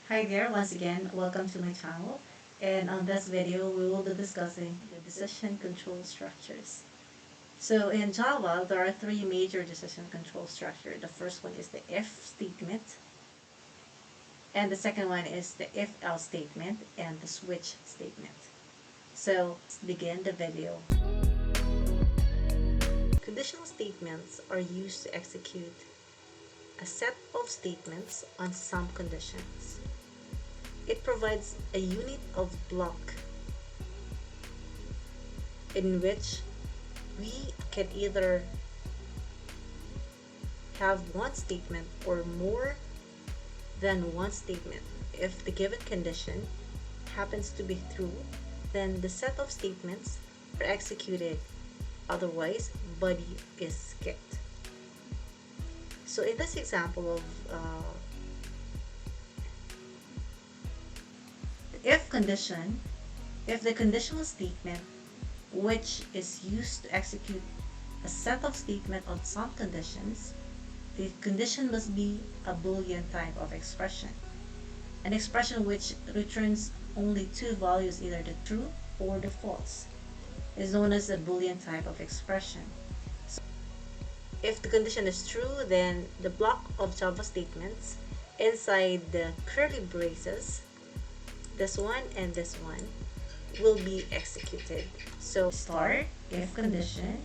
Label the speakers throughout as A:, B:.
A: Hi there, once again, welcome to my channel. And on this video, we will be discussing the decision control structures. So in Java, there are three major decision control structures. The first one is the if statement, and the second one is the if-else statement, and the switch statement. So let's begin the video. Conditional statements are used to execute a set of statements on some conditions. It provides a unit of block in which we can either have one statement or more than one statement. If the given condition happens to be true, then the set of statements are executed. Otherwise, body is skipped. So in this example of if condition, if the conditional statement which is used to execute a set of statements on some conditions, the condition must be a Boolean type of expression. An expression which returns only two values, either the true or the false, is known as a Boolean type of expression. So if the condition is true, then the block of Java statements inside the curly braces, this one and this one, will be executed. So start if condition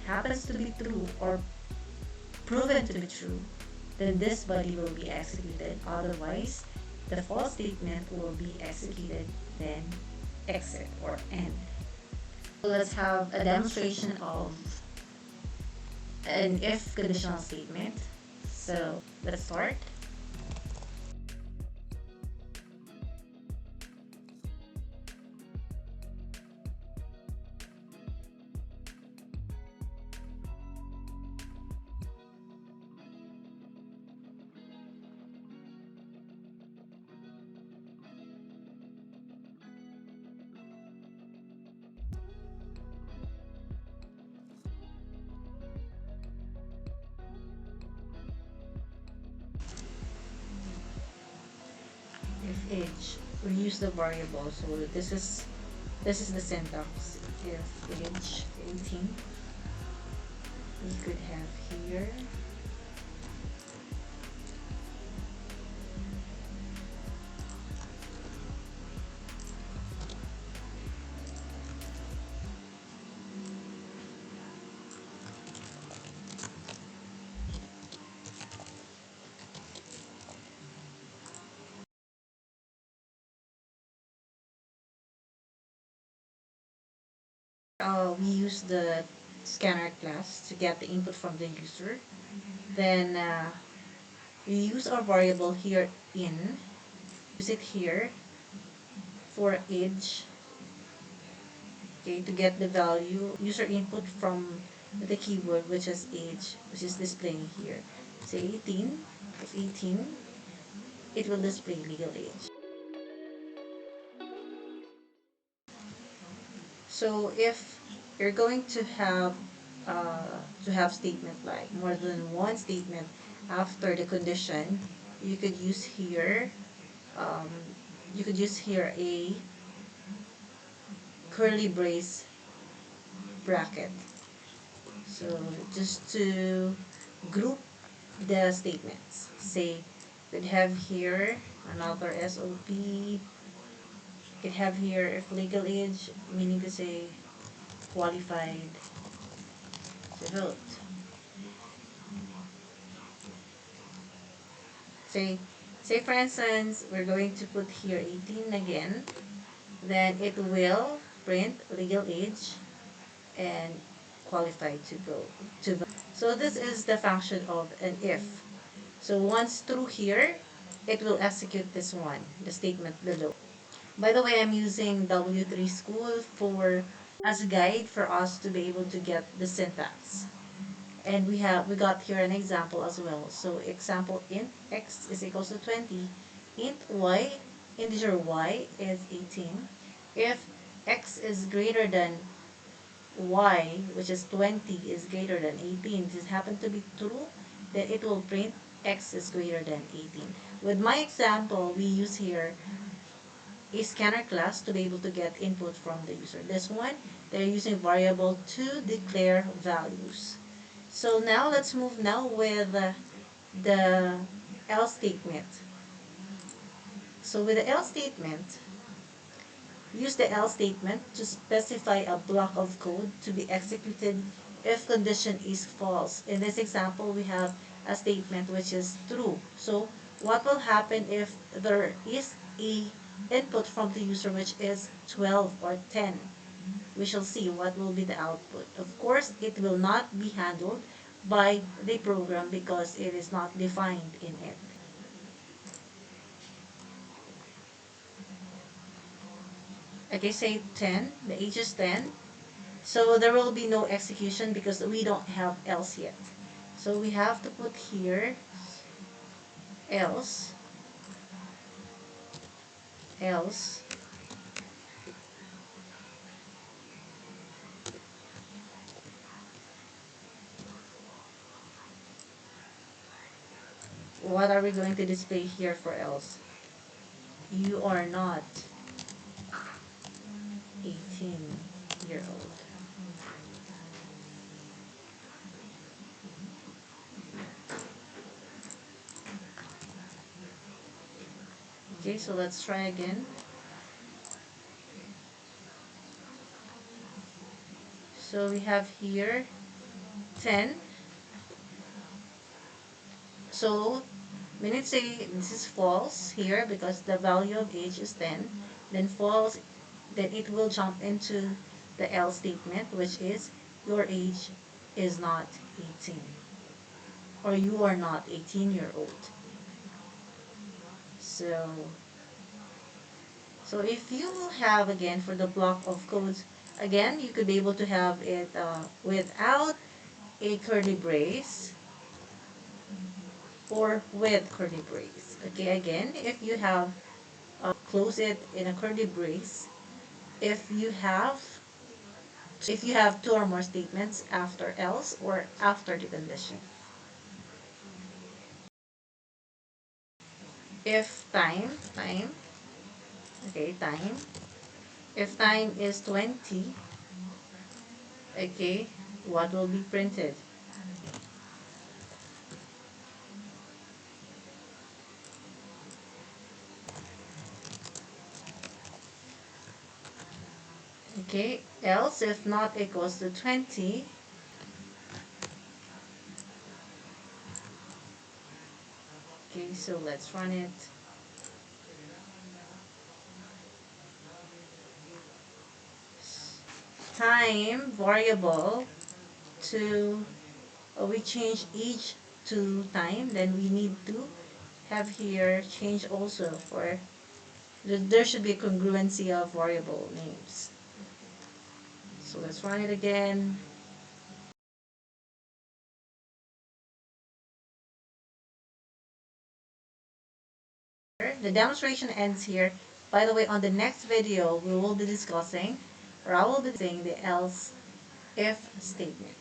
A: happens to be true or proven to be true, then this body will be executed. Otherwise, the false statement will be executed, then exit or end. So let's have a demonstration of an if conditional statement. So let's start. If age, we use the variable. So this is the syntax. If age 18, we could have here we use the scanner class to get the input from the user. Then we use our variable here in, use it here for age, okay, to get the value user input from the keyword, which is age, which is displaying here. Say 18, if 18, it will display legal age. So if you're going to have statement like more than one statement after the condition, you could use here um, a curly brace bracket. So just to group the statements, say we'd have here another SOP. Could have here if legal age, meaning to say qualified to vote. Say for instance, we're going to put here 18 again, then it will print legal age and qualified to vote. So this is the function of an if. So once true here, it will execute this one, the statement below. By the way, I'm using W3 School for as a guide for us to be able to get the syntax. And we got here an example as well. So example, int x is equals to 20, int y, integer y is 18. If x is greater than y, which is 20, is greater than 18, this happen to be true, then it will print x is greater than 18. With my example, we use here a scanner class to be able to get input from the user. This one, they're using variable to declare values. So now let's move now with the else statement. So with the else statement, use the else statement to specify a block of code to be executed if condition is false. In this example, we have a statement which is true. So what will happen if there is a input from the user which is 12 or 10? We shall see what will be the output. Of course, it will not be handled by the program because it is not defined in it. Okay, say 10, the age is 10. So there will be no execution because we don't have else yet. So we have to put here else, else, what are we going to display here for else? You are not 18-year-old. Okay, so let's try again. So we have here 10. So when it say this is false here because the value of age is 10, then false, then it will jump into the else statement, which is your age is not 18, or you are not 18-year-old. So if you have, again, for the block of codes, again, you could be able to have it without a curly brace or with curly brace. Okay, again, if you have close it in a curly brace, if you have two or more statements after else or after the condition. If time, okay, time. If time is 20, okay, what will be printed? Okay, else if not equals to 20, okay, so let's run it. Time variable to, we change age to time, then we need to have here change also for, there should be congruency of variable names. So let's run it again. The demonstration ends here. By the way, on the next video, we will be discussing, or I will be discussing the else if statement.